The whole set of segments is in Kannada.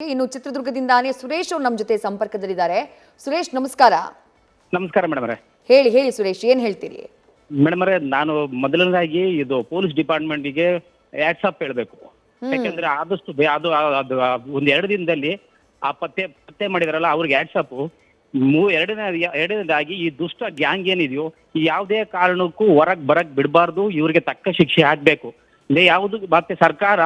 ಇನ್ನು ಚಿತ್ರದುರ್ಗದಿಂದಾನೇ ಸುರೇಶ್ ಅವರು ನಮ್ಮ ಜೊತೆ ಸಂಪರ್ಕದಲ್ಲಿದ್ದಾರೆ. ಸುರೇಶ್ ನಮಸ್ಕಾರ. ನಮಸ್ಕಾರ ಮೇಡಮ್ ಅವರೇ. ಹೇಳಿ ಸುರೇಶ್, ಏನ್ ಹೇಳ್ತೀರಿ? ಮೇಡಮ್ ಅವರೇ, ನಾನು ಮೊದಲನೇದಾಗಿ ಇದು ಪೊಲೀಸ್ ಡಿಪಾರ್ಟ್ಮೆಂಟ್ಗೆ ಆಪ್ ಹೇಳಬೇಕು. ಯಾಕಂದ್ರೆ ಆದಷ್ಟು ಅದು ಅದು ಒಂದು 2 ದಿನದಲ್ಲಿ ಆ ಪತ್ತೆ ಮಾಡಿದಾರಲ್ಲ ಅವ್ರಿಗೆ ಆಪ್. ಎರಡನೇದಾಗಿ ಈ ದುಷ್ಟ ಗ್ಯಾಂಗ್ ಏನಿದೆಯೋ ಈ ಯಾವುದೇ ಕಾರಣಕ್ಕೂ ಬರಕ್ ಬಿಡಬಾರ್ದು, ಇವ್ರಿಗೆ ತಕ್ಕ ಶಿಕ್ಷೆ ಆಗ್ಬೇಕು. ಯಾವುದು ಮತ್ತೆ ಸರ್ಕಾರ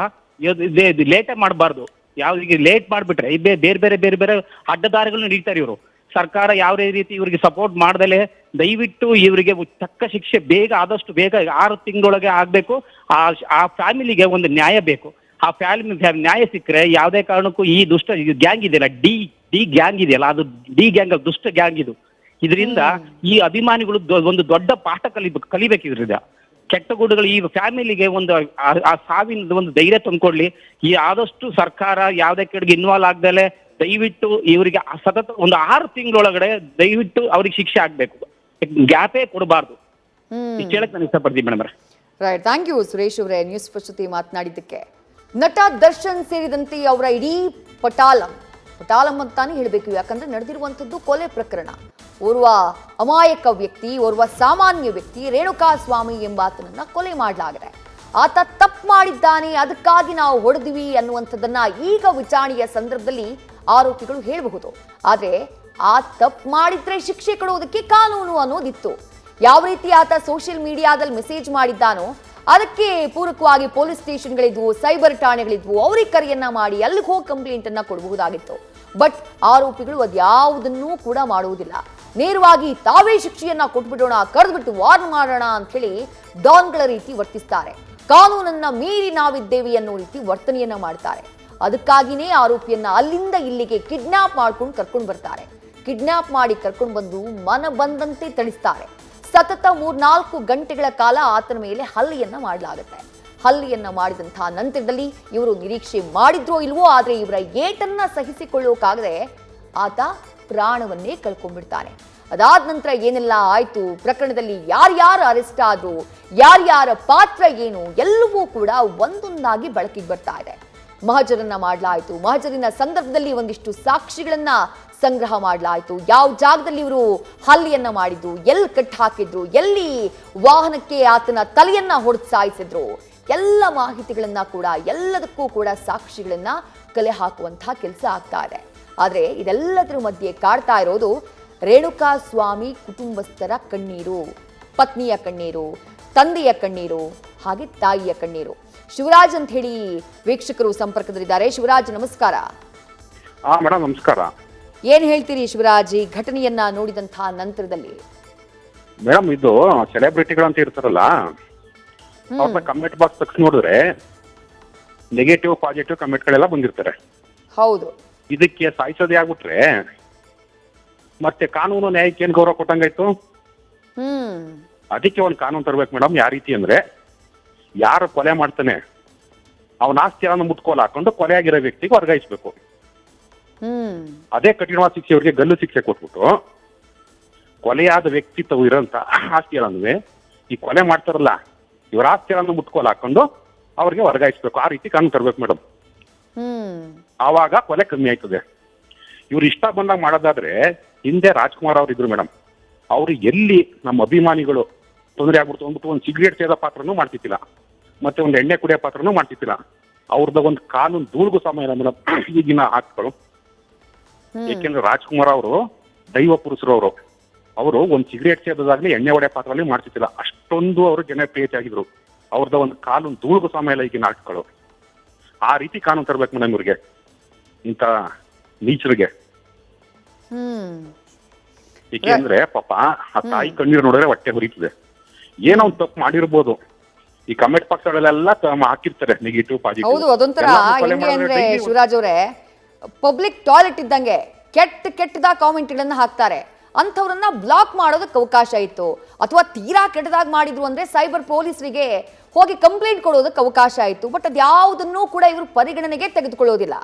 ಲೇಟೇ ಮಾಡಬಾರ್ದು. ಯಾವ್ದು ಲೇಟ್ ಮಾಡಿಬಿಟ್ರೆ ಬೇರೆ ಬೇರೆ ಅಡ್ಡದಾರಿಗಳನ್ನ ಹಿಡಿತಾರೆ ಇವರು. ಸರ್ಕಾರ ಯಾವುದೇ ರೀತಿ ಇವರಿಗೆ ಸಪೋರ್ಟ್ ಮಾಡ್ದಲೆ ದಯವಿಟ್ಟು ಇವರಿಗೆ ತಕ್ಕ ಶಿಕ್ಷೆ ಆದಷ್ಟು ಬೇಗ 6 ತಿಂಗಳೊಳಗೆ ಆಗಬೇಕು. ಆ ಫ್ಯಾಮಿಲಿಗೆ ಒಂದು ನ್ಯಾಯ ಬೇಕು. ಆ ನ್ಯಾಯ ಸಿಕ್ಕರೆ ಯಾವುದೇ ಕಾರಣಕ್ಕೂ ಈ ದುಷ್ಟ ಗ್ಯಾಂಗ್ ಇದೆಯಲ್ಲ, ಡಿ ಗ್ಯಾಂಗ್ ಇದೆಯಲ್ಲ, ಅದು ಡಿ ಗ್ಯಾಂಗ್ ದುಷ್ಟ ಗ್ಯಾಂಗ್ ಇದು. ಇದರಿಂದ ಈ ಅಭಿಮಾನಿಗಳು ಒಂದು ದೊಡ್ಡ ಪಾಠ ಕಲಿಬೇಕು. ಇದರಿಂದ ಕೆಟ್ಟ ಗುಡ್ಡಗಳು ಈ ಫ್ಯಾಮಿಲಿಗೆ ಒಂದು ಆ ಸಾವಿನ ಒಂದು ಧೈರ್ಯ ತಂದ್ಕೊಡ್ಲಿ. ಈ ಆದಷ್ಟು ಸರ್ಕಾರ ಯಾವುದೇ ಕಡೆಗೆ ಇನ್ವಾಲ್ವ್ ಆಗ್ದಲೆ ದಯವಿಟ್ಟು ಇವರಿಗೆ ಸತತ ಒಂದು 6 ತಿಂಗಳೊಳಗಡೆ ದಯವಿಟ್ಟು ಅವ್ರಿಗೆ ಶಿಕ್ಷೆ ಆಗ್ಬೇಕು. ಗ್ಯಾಪೇ ಕೊಡಬಾರ್ದು. ಇಷ್ಟು ಹೇಳಕ್ ನಾನು ಇಷ್ಟಪಡ್ತೀನಿ madam. Right, thank you Suresh ಅವರೇ ನ್ಯೂಸ್ ಫಸ್ಟ್ ಜೊತೆ ಮಾತನಾಡಿದ್ದಕ್ಕೆ. ನಟ ದರ್ಶನ್ ಸೇರಿದಂತೆ ಅವರ ಇಡೀ ಪಟಾಲಂ ಅಂತಾನೆ ಹೇಳಬೇಕು. ಯಾಕಂದ್ರೆ ನಡೆದಿರುವಂಥದ್ದು ಕೊಲೆ ಪ್ರಕರಣ. ಓರ್ವ ಅಮಾಯಕ ವ್ಯಕ್ತಿ, ಓರ್ವ ಸಾಮಾನ್ಯ ವ್ಯಕ್ತಿ ರೇಣುಕಾಸ್ವಾಮಿ ಎಂಬಾತನನ್ನ ಕೊಲೆ ಮಾಡಲಾಗಿದೆ. ಆತ ತಪ್ಪು ಮಾಡಿದ್ದಾನೆ, ಅದಕ್ಕಾಗಿ ನಾವು ಹೊಡೆದ್ವಿ ಅನ್ನುವಂಥದ್ದನ್ನ ಈಗ ವಿಚಾರಣೆಯ ಸಂದರ್ಭದಲ್ಲಿ ಆರೋಪಿಗಳು ಹೇಳಬಹುದು. ಆದ್ರೆ ಆ ತಪ್ಪು ಮಾಡಿದ್ರೆ ಶಿಕ್ಷೆ ಕೊಡುವುದಕ್ಕೆ ಕಾನೂನು ಅನ್ನೋದಿತ್ತು. ಯಾವ ರೀತಿ ಆತ ಸೋಷಿಯಲ್ ಮೀಡಿಯಾದಲ್ಲಿ ಮೆಸೇಜ್ ಮಾಡಿದ್ದಾನೋ ಅದಕ್ಕೆ ಪೂರಕವಾಗಿ ಪೊಲೀಸ್ ಸ್ಟೇಷನ್ಗಳಿದ್ವು, ಸೈಬರ್ ಠಾಣೆಗಳಿದ್ವು. ಅವ್ರಿಗೆ ಕರೆಯನ್ನ ಮಾಡಿ ಅಲ್ಲಿಗೆ ಹೋಗಿ ಕಂಪ್ಲೇಂಟ್ ಅನ್ನ ಕೊಡಬಹುದಾಗಿತ್ತು. ಬಟ್ ಆರೋಪಿಗಳು ಅದ್ಯಾವುದನ್ನೂ ಕೂಡ ಮಾಡುವುದಿಲ್ಲ. ನೇರವಾಗಿ ತಾವೇ ಶಿಕ್ಷೆಯನ್ನ ಕೊಟ್ಬಿಡೋಣ, ಕರೆದ್ಬಿಟ್ಟು ವಾರ್ನ್ ಮಾಡೋಣ ಅಂತ ಹೇಳಿ ಡಾನ್ಗಳ ರೀತಿ ವರ್ತಿಸ್ತಾರೆ. ಕಾನೂನನ್ನ ಮೀರಿ ನಾವಿದ್ದೇವೆ ಅನ್ನೋ ರೀತಿ ವರ್ತನೆಯನ್ನ ಮಾಡ್ತಾರೆ. ಅದಕ್ಕಾಗಿನೇ ಆರೋಪಿಯನ್ನ ಅಲ್ಲಿಂದ ಇಲ್ಲಿಗೆ ಕಿಡ್ನಾಪ್ ಮಾಡ್ಕೊಂಡು ಕರ್ಕೊಂಡು ಬರ್ತಾರೆ. ಕಿಡ್ನಾಪ್ ಮಾಡಿ ಕರ್ಕೊಂಡು ಬಂದು ಮನ ಬಂದಂತೆ ಥಳಿಸ್ತಾರೆ. ಸತತ 3-4 ಗಂಟೆಗಳ ಕಾಲ ಆತನ ಮೇಲೆ ಹಲ್ಲೆಯನ್ನ ಮಾಡಲಾಗುತ್ತೆ. ಹಲ್ಲೆಯನ್ನ ಮಾಡಿದಂತಹ ನಂತರದಲ್ಲಿ ಇವರು ನಿರೀಕ್ಷೆ ಮಾಡಿದ್ರೋ ಇಲ್ವೋ, ಆದ್ರೆ ಇವರ ಏಟನ್ನ ಸಹಿಸಿಕೊಳ್ಳೋಕಾಗದೆ ಆತ ಪ್ರಾಣವನ್ನೇ ಕಳ್ಕೊಂಡ್ಬಿಡ್ತಾನೆ. ಅದಾದ ನಂತರ ಏನೆಲ್ಲ ಆಯ್ತು, ಪ್ರಕರಣದಲ್ಲಿ ಯಾರ್ಯಾರು ಅರೆಸ್ಟ್ ಆದ್ರು, ಯಾರ್ಯಾರ ಪಾತ್ರ ಏನು, ಎಲ್ಲವೂ ಕೂಡ ಒಂದೊಂದಾಗಿ ಬೆಳಕಿಗೆ ಬರ್ತಾ ಇದೆ. ಮಹಜರನ್ನ ಮಾಡಲಾಯಿತು. ಮಹಜರಿನ ಸಂದರ್ಭದಲ್ಲಿ ಒಂದಿಷ್ಟು ಸಾಕ್ಷಿಗಳನ್ನ ಸಂಗ್ರಹ ಮಾಡಲಾಯಿತು. ಯಾವ ಜಾಗದಲ್ಲಿ ಇವರು ಹಲ್ಲೆಯನ್ನ ಮಾಡಿದ್ರು, ಎಲ್ಲಿ ಕಟ್ ಹಾಕಿದ್ರು, ಎಲ್ಲಿ ವಾಹನಕ್ಕೆ ಆತನ ತಲೆಯನ್ನ ಹೊಡೆದು ಸಾಯಿಸಿದ್ರು, ಎಲ್ಲ ಮಾಹಿತಿಗಳನ್ನ ಕೂಡ ಎಲ್ಲದಕ್ಕೂ ಕೂಡ ಸಾಕ್ಷಿಗಳನ್ನ ಕಲೆ ಹಾಕುವಂತಹ ಕೆಲಸ ಆಗ್ತಾ ಇದೆ. ಆದ್ರೆ ಇದೆಲ್ಲದರ ಮಧ್ಯೆ ಕಾಡ್ತಾ ಇರೋದು ರೇಣುಕಾಸ್ವಾಮಿ ಕುಟುಂಬಸ್ಥರ ಕಣ್ಣೀರು, ಪತ್ನಿಯ ಕಣ್ಣೀರು, ತಂದೆಯ ಕಣ್ಣೀರು, ಹಾಗೆ ತಾಯಿಯ ಕಣ್ಣೀರು. ಶಿವರಾಜ್ ಅಂತ ಹೇಳಿ ವೀಕ್ಷಕರು ಸಂಪರ್ಕದಲ್ಲಿದ್ದಾರೆ. ಶಿವರಾಜ್ ನಮಸ್ಕಾರ. ಮೇಡಮ್ ನಮಸ್ಕಾರ. ಏನ್ ಹೇಳ್ತೀರಿ ಶಿವರಾಜ್, ಈ ಘಟನೆಯನ್ನ ನೋಡಿದಂತಹ ನಂತರದಲ್ಲಿ? ಮೇಡಮ್, ಇದು ಸೆಲೆಬ್ರಿಟಿಗಳು ಅಂತ ಇರ್ತಾರಲ್ಲ, ಅವ್ರನ್ನ ಕಮೆಂಟ್ ಬಾಕ್ಸ್ ತೆಗ್ಸಿ ನೋಡಿದ್ರೆ ನೆಗೆಟಿವ್ ಪಾಸಿಟಿವ್ ಕಮೆಂಟ್ಗಳೆಲ್ಲ ಬಂದಿರ್ತಾರೆ. ಹೌದು. ಇದಕ್ಕೆ ಸಾಯಿಸೋದೇ ಆಗ್ಬಿಟ್ರೆ ಮತ್ತೆ ಕಾನೂನು ನ್ಯಾಯಕ್ಕೆ ಏನ್ ಗೌರವ ಕೊಟ್ಟಂಗಾಯ್ತು? ಅದಕ್ಕೆ ಒಂದು ಕಾನೂನು ತರ್ಬೇಕು ಮೇಡಮ್. ಯಾವ ರೀತಿ ಅಂದ್ರೆ, ಯಾರು ಕೊಲೆ ಮಾಡ್ತಾನೆ ಅವನ ಆಸ್ತಿಯನ್ನು ಮುಟ್ಕೋಲ್ ಹಾಕೊಂಡು ಕೊಲೆ ಆಗಿರೋ ವ್ಯಕ್ತಿಗೆ ವರ್ಗಾಯಿಸ್ಬೇಕು. ಅದೇ ಕಠಿಣವಾದ ಶಿಕ್ಷೆ ಅವರಿಗೆ ಗಲ್ಲು ಶಿಕ್ಷೆ ಕೊಟ್ಬಿಟ್ಟು ಕೊಲೆಯಾದ ವ್ಯಕ್ತಿ ಇರೋಂತ ಆಸ್ತಿಗಳನ್ನು ಈ ಕೊಲೆ ಮಾಡ್ತಾರಲ್ಲ ಇವರ ಆಸ್ತಿಯನ್ನು ಮುಟ್ಕೋಲ್ ಹಾಕೊಂಡು ಅವ್ರಿಗೆ ವರ್ಗಾಯಿಸ್ಬೇಕು. ಆ ರೀತಿ ಕಾನೂನು ತರ್ಬೇಕು ಮೇಡಮ್. ಆವಾಗ ಕೊಲೆ ಕಮ್ಮಿ ಆಯ್ತದೆ. ಇವ್ರು ಇಷ್ಟ ಬಂದಾಗ ಮಾಡೋದಾದ್ರೆ, ಹಿಂದೆ ರಾಜ್ಕುಮಾರ್ ಅವ್ರು ಇದ್ರು ಮೇಡಮ್, ಅವ್ರು ಎಲ್ಲಿ ನಮ್ಮ ಅಭಿಮಾನಿಗಳು ತೊಂದರೆ ಆಗ್ಬಿಡ್ತು ಅಂದ್ಬಿಟ್ಟು ಒಂದು ಸಿಗರೇಟ್ ಸೇದೋ ಪಾತ್ರನೂ ಮಾಡ್ತಿದ್ದಿಲ್ಲ, ಮತ್ತೆ ಒಂದು ಎಣ್ಣೆ ಕುಡಿಯೋ ಪಾತ್ರನೂ ಮಾಡ್ತಿದ್ದಿಲ್ಲ. ಅವ್ರದ ಒಂದು ಕಾನೂನು ಧೂಳ್ಗೂ ಸಮಯ ಇಲ್ಲ ಮೇಡಮ್ ಈಗಿನ ಆಕ್ಟ್ಗಳು. ಏಕೆಂದ್ರೆ ರಾಜ್ಕುಮಾರ್ ಅವರು ದೈವ ಪುರುಷರು. ಅವರು ಒಂದು ಸಿಗರೇಟ್ ಸೇದೋದಾಗ್ಲಿ ಎಣ್ಣೆ ಹೊಡೆಯೋ ಪಾತ್ರದಲ್ಲಿ ಮಾಡ್ತಿದ್ದಿಲ್ಲ. ಅಷ್ಟೊಂದು ಅವರು ಜನಪ್ರಿಯತೆ ಆಗಿದ್ರು. ಅವ್ರದ ಒಂದು ಕಾನೂನು ಧೂಳ್ಗೂ ಸಮಯ ಇಲ್ಲ ಈಗಿನ ಆಕ್ಟ್ಗಳು. ಆ ರೀತಿ ಕಾನೂನು ತರ್ಬೇಕು ಮೇಡಮ್ ಇವ್ರಿಗೆ, ಇಂಥ ನೀಚರಿಗೆ. ಏಕೆಂದ್ರೆ ಪಾಪ ಆ ತಾಯಿ ಕಣ್ಣೀರು ನೋಡಿದ್ರೆ ಹೊಟ್ಟೆ ಹುರಿತದೆ. ಏನೋ ಒಂದು ತಪ್ಪು ಮಾಡಿರ್ಬೋದು. ಈ ಕಮೆಂಟ್ ಬಾಕ್ಸ್ಗಳೆಲ್ಲ ಹಾಕಿರ್ತಾರೆ ನೆಗೆಟಿವ್ ಪಾಸಿಟಿವ್. ಹೌದು, ಅದೊಂಥರ ಹೆಂಗೆ ಅಂದ್ರೆ ಶಿವರಾಜ್ ಅವರೇ, ಪಬ್ಲಿಕ್ ಟಾಯ್ಲೆಟ್ ಇದ್ದಂಗೆ ಕೆಟ್ಟದಾಗ ಕಾಮೆಂಟ್ಗಳನ್ನ ಹಾಕ್ತಾರೆ. ಅಂಥವ್ರನ್ನ ಬ್ಲಾಕ್ ಮಾಡೋದಕ್ಕೆ ಅವಕಾಶ ಇತ್ತು. ಅಥವಾ ತೀರಾ ಕೆಟ್ಟದಾಗ ಮಾಡಿದ್ರು ಅಂದ್ರೆ ಸೈಬರ್ ಪೊಲೀಸರಿಗೆ ಹೋಗಿ ಕಂಪ್ಲೇಂಟ್ ಕೊಡೋದಕ್ಕೆ ಅವಕಾಶ ಇತ್ತು. ಬಟ್ ಅದ್ಯಾವುದನ್ನೂ ಕೂಡ ಇವರು ಪರಿಗಣನೆಗೆ ತೆಗೆದುಕೊಳ್ಳೋದಿಲ್ಲ.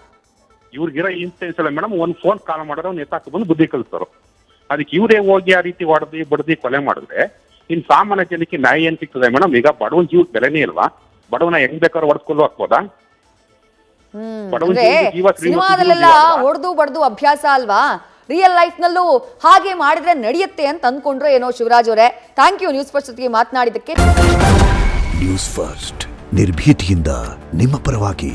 ಇವ್ರಿಗಿರೋ ಇನ್ಸ್ಟೆನ್ಸ್ ಅಲ್ಲ ಮೇಡಮ್, ಒಂದು ಫೋನ್ ಕಾಲ್ ಮಾಡಿದ್ರೆ ಅವ್ನು ಎತ್ತಾಕ ಬಂದು ಬುದ್ಧಿ ಕಲಿಸ್ತಾರೋ. ಅದಕ್ಕೆ ಇವರೇ ಹೋಗಿ ಆ ರೀತಿ ಬಡ್ದಿ ಕೊಲೆ ಮಾಡಿದ್ರೆ ಇನ್ ಸಾಮಾನ್ಯ ಜನಕ್ಕೆ ನ್ಯಾಯ ಏನ್ ಸಿಗ್ತದೆ ಮೇಡಮ್? ಈಗ ಬಡವನ ಜೀವಕ್ಕೆ ಬೆಲೆನೇ ಇಲ್ವಾ? ಬಡವನ ಹೆಂಗ್ ಬೇಕಾದ್ರೂ ಹೊಡೆಸ್ಕೊಳ್ಳೋ ಹಾಕ್ಬೋದಾ? ಬಡವನ ಅಂದ್ರೆ ಜೀವನ ಜೀವ, ಶ್ರೀಮಂತನ ಸಿನಿಮಾದಲ್ಲೆಲ್ಲ ಜೀವ ಅಲ್ವಾ? ಹೊಡೆದು ಬಡ್ದು ಅಭ್ಯಾಸ ಅಲ್ವಾ, ರಿಯಲ್ ಲೈಫ್ ನಲ್ಲೂ ಹಾಗೆ ಮಾಡಿದ್ರೆ ನಡೆಯುತ್ತೆ ಅಂತ ಅಂದ್ಕೊಂಡ್ರೆ ಏನೋ ಶಿವರಾಜ್ ಅವರೇ. ಥ್ಯಾಂಕ್ ಯು ನ್ಯೂಸ್ ಫಸ್ಟ್ ಜೊತೆಗೆ ಮಾತನಾಡಿದ್ದಕ್ಕೆ. ನ್ಯೂಸ್ ಫಸ್ಟ್ ನಿರ್ಭೀತಿಯಿಂದ ನಿಮ್ಮ ಪರವಾಗಿ.